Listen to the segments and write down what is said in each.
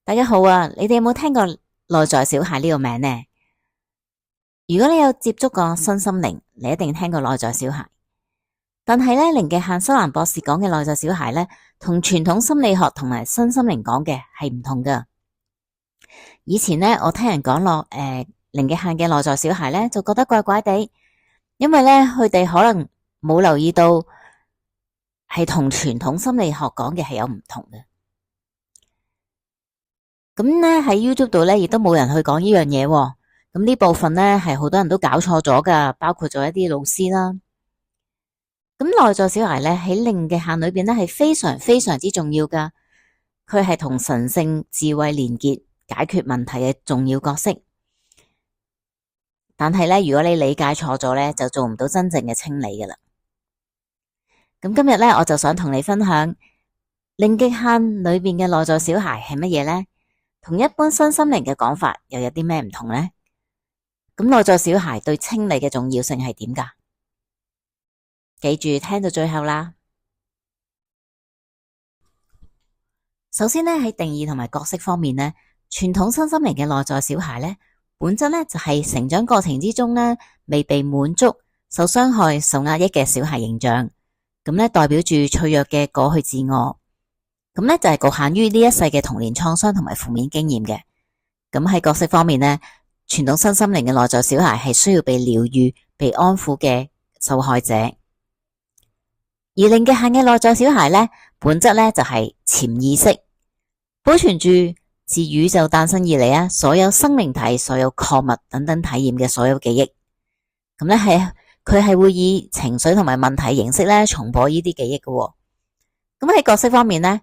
大家好啊！你哋有冇聽過內在小孩呢個名呢？如果你有接觸過身心靈，你一定聽過內在小孩。但係咧，零極限修蘭博士講嘅內在小孩咧，同傳統心理學同埋身心靈講嘅係唔同噶。以前咧，我聽人講落，零極限嘅內在小孩咧，就覺得怪怪地，因為咧，佢哋可能冇留意到係同傳統心理學講嘅係有唔同嘅。咁咧喺 YouTube 度咧，亦都冇人去講呢樣嘢喎。咁呢部分咧係好多人都搞錯咗噶，包括咗一啲老師啦。咁內在小孩咧喺零極限裏邊咧係非常非常之重要噶，佢係同神聖智慧連結，解決問題嘅重要角色。但係咧，如果你理解錯咗咧，就做唔到真正嘅清理噶啦。咁今日咧，我就想同你分享零極限裏邊嘅內在小孩係乜嘢咧？同一般身心靈嘅講法又有啲咩唔同呢？咁內在小孩對清理嘅重要性係點㗎？記住聽到最後啦。首先呢，喺定義同埋角色方面呢，傳統身心靈嘅內在小孩呢，本質呢就係成長過程之中呢未被滿足、受傷害、受壓抑嘅小孩形象，咁呢代表住脆弱嘅過去自我。咁咧就係局限於呢一世嘅童年創傷同埋負面經驗嘅。咁喺角色方面呢，傳統身心靈嘅內在小孩係需要被療癒、被安撫嘅受害者，而零極限嘅內在小孩呢，本質呢就係潛意識，保存住自宇宙誕生以嚟所有生命體、所有礦物等等體驗嘅所有記憶。咁咧佢係會以情緒同埋問題形式咧重播呢啲記憶嘅。咁喺角色方面呢，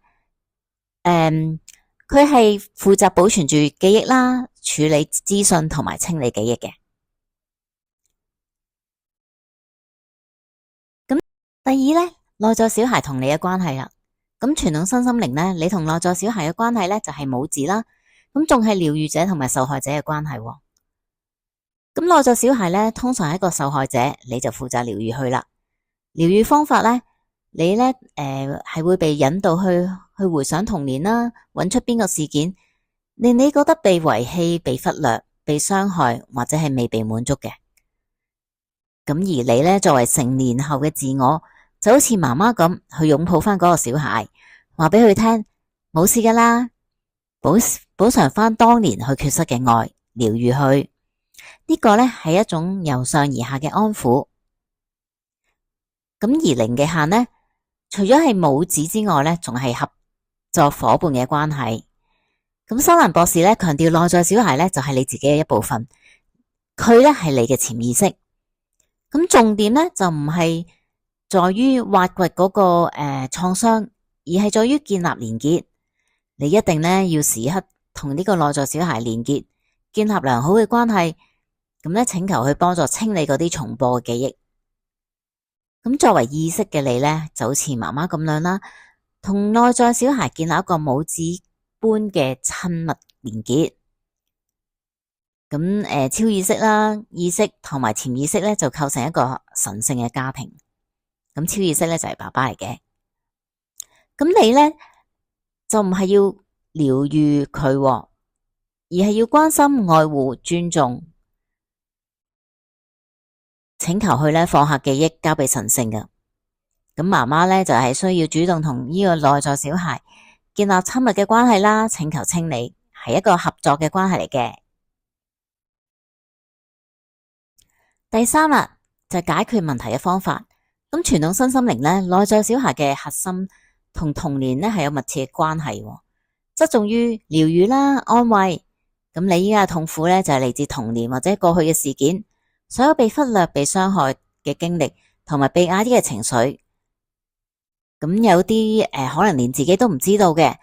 佢係負責保存住記憶啦，處理資訊同埋清理記憶嘅。咁第二呢，內在小孩同你嘅關係啦。咁傳統身心靈呢，你同內在小孩嘅關係呢，就係母子啦。咁仲係療癒者同埋受害者嘅關係。咁內在小孩呢，通常係一個受害者，你就負責療癒佢啦。療癒方法呢，你呢係會被引導去回想童年啦，揾出邊個事件令你覺得被遺棄、被忽略、被傷害或者係未被滿足嘅。咁而你呢，作為成年後嘅自我，就好似媽媽咁去擁抱翻嗰個小孩，話俾佢聽冇事噶啦，補償翻當年去缺失嘅愛，療癒佢。呢個呢係一種由上而下嘅安撫。咁而零極限呢，除咗係母子之外呢，仲係合作夥伴嘅關係。咁修蘭博士呢，強調內在小孩呢，就係你自己嘅一部分，佢呢係你嘅潛意識。咁重點呢，就唔係在於挖掘嗰個創傷，而係在於建立連結。你一定呢，要時刻同呢個內在小孩連結，建立良好嘅關係。咁呢，請求去幫助清理嗰啲重播嘅記憶。咁作為意識嘅你呢，就好似媽媽咁樣啦，同內在小孩建立一個母子般嘅親密連結。咁超意識啦、意識同埋潛意識呢，就構成一個神聖嘅家庭。咁超意識呢，就係爸爸嚟嘅。咁你呢，就唔係要療癒佢，而係要關心、愛護、尊重。請求佢呢，放下記憶，交俾神聖嘅。咁媽媽呢，就係需要主動同呢個內在小孩建立親密嘅關係啦，請求清理，係一個合作嘅關係嚟嘅。第三啦，就係解決問題嘅方法。咁傳統身心靈呢，內在小孩嘅核心同童年呢係有密切嘅關係，側重於療癒啦、安慰。咁你依家嘅痛苦呢，就係嚟自童年或者過去嘅事件。所有被忽略、被傷害嘅經歷，同埋被壓抑嘅情緒，咁有啲可能連自己都唔知道嘅，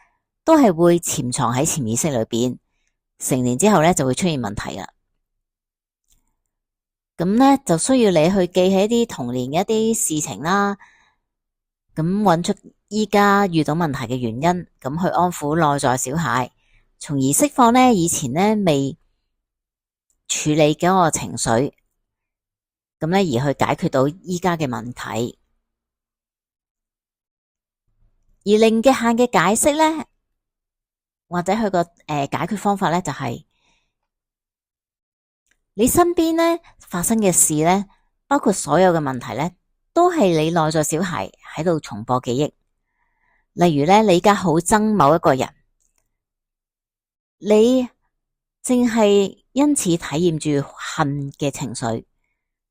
都係會潛藏喺潛意識裏邊。成年之後呢，就會出現問題啦。咁呢，就需要你去記起一啲童年嘅一啲事情啦，咁揾出依家遇到問題嘅原因，咁去安撫內在小孩，從而釋放呢以前呢未處理嗰個情緒。咁咧，而去解決到依家嘅問題。而零極限嘅解釋咧，或者佢個解決方法咧，就係你身邊咧發生嘅事咧，包括所有嘅問題咧，都係你內在小孩喺度重播記憶。例如咧，你而家好憎某一個人，你淨係因此體驗住恨嘅情緒。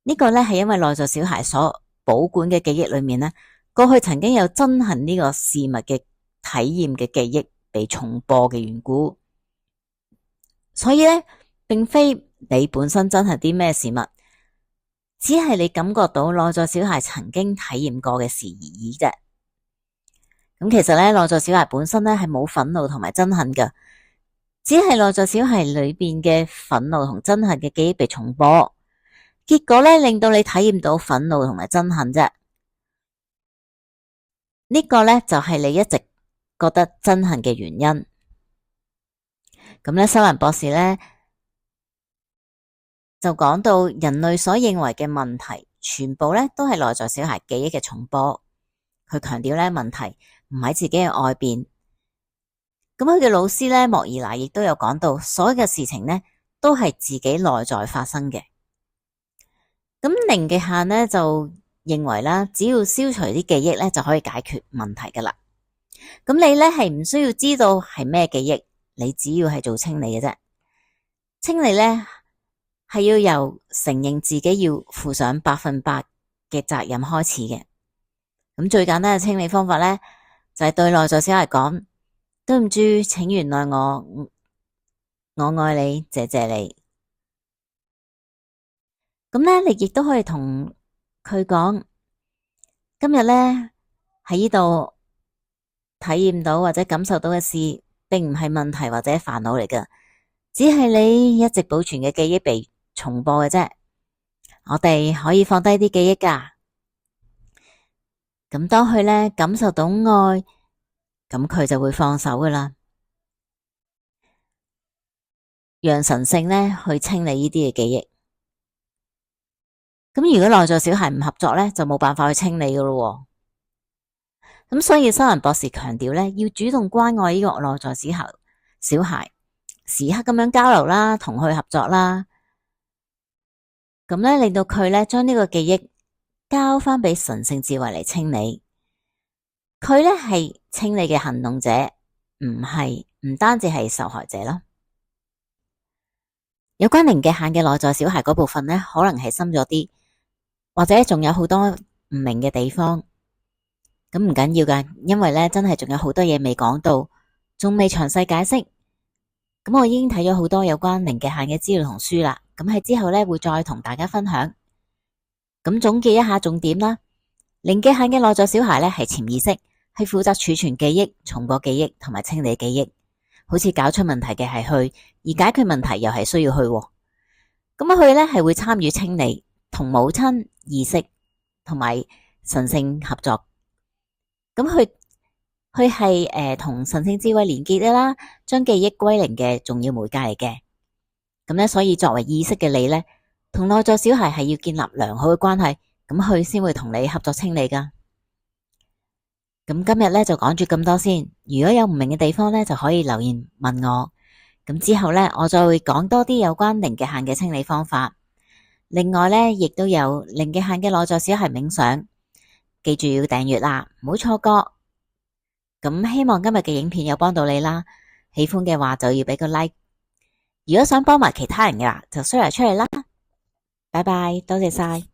呢個咧係因為內在小孩所保管嘅記憶裏面咧，過去曾經有憎恨呢個事物嘅體驗嘅記憶被重播嘅緣故。所以咧，並非你本身憎恨啲咩事物，只係你感覺到內在小孩曾經體驗過嘅事而已啫。咁其實咧，內在小孩本身咧係冇憤怒同埋憎恨嘅，只係內在小孩裏邊嘅憤怒同憎恨嘅記憶被重播，結果咧令到你體驗到憤怒同埋憎恨啫。呢個咧就係你一直覺得憎恨嘅原因。咁咧，修蘭博士咧就講到人類所認為嘅問題，全部咧都係內在小孩記憶嘅重播。佢強調咧，問題唔喺自己嘅外邊。咁佢嘅老師咧莫爾娜亦都有講到，所有嘅事情咧都係自己內在發生嘅。咁零極限咧就認為啦，只要消除啲記憶咧就可以解決問題噶啦。咁你咧係唔需要知道係咩記憶，你只要係做清理嘅啫。清理咧係要由承認自己要負上100%嘅責任開始嘅。咁最簡單嘅清理方法咧，就係對內在小孩講：對唔住，請原諒我，我愛你，謝謝你。咁咧，你亦都可以同佢講：今日咧喺呢度體驗到或者感受到嘅事，並唔係問題或者煩惱嚟㗎，只係你一直保存嘅記憶被重播嘅啫。我哋可以放低啲記憶㗎。咁當佢咧感受到愛，咁佢就會放手噶啦，讓神聖咧去清理呢啲嘅記憶。咁如果內在小孩唔合作咧，就冇辦法去清理噶咯。咁所以修蘭博士強調咧，要主動關愛呢個內在小孩，時刻咁樣交流啦，同佢合作啦。咁咧令到佢咧將呢個記憶交翻俾神聖智慧嚟清理。佢咧係清理嘅行動者，唔單止係受害者咯。有關零極限嘅內在小孩嗰部分咧，可能係深咗啲，或者仲有好多唔明嘅地方。咁唔緊要噶，因為咧真係仲有好多嘢未講到，仲未詳細解釋。咁我已經睇咗好多有關零極限嘅資料同書啦。咁喺之後咧會再同大家分享。咁總結一下重點啦，零極限嘅內在小孩咧係潛意識，係負責儲存記憶、重播記憶同埋清理記憶。好似搞出問題嘅係佢，而解決問題又係需要佢。咁佢咧係會參與清理，同母親意識同埋神聖合作。咁佢係同神聖智慧連結嘅啦，將記憶歸零嘅重要媒介嚟嘅。咁咧，所以作為意識嘅你咧，同內在小孩係要建立良好嘅關係，咁佢先會同你合作清理噶。咁今日咧就講住咁多先，如果有唔明嘅地方咧，就可以留言問我。咁之後咧，我再會講多啲有關零極限嘅清理方法。另外咧，亦都有零極限嘅內在小孩冥想，記住要訂閱啦，唔好錯過。咁希望今日嘅影片有幫到你啦，喜歡嘅話就要俾個 like。如果想幫埋其他人嘅話，就 share 出嚟啦。拜拜，多謝晒。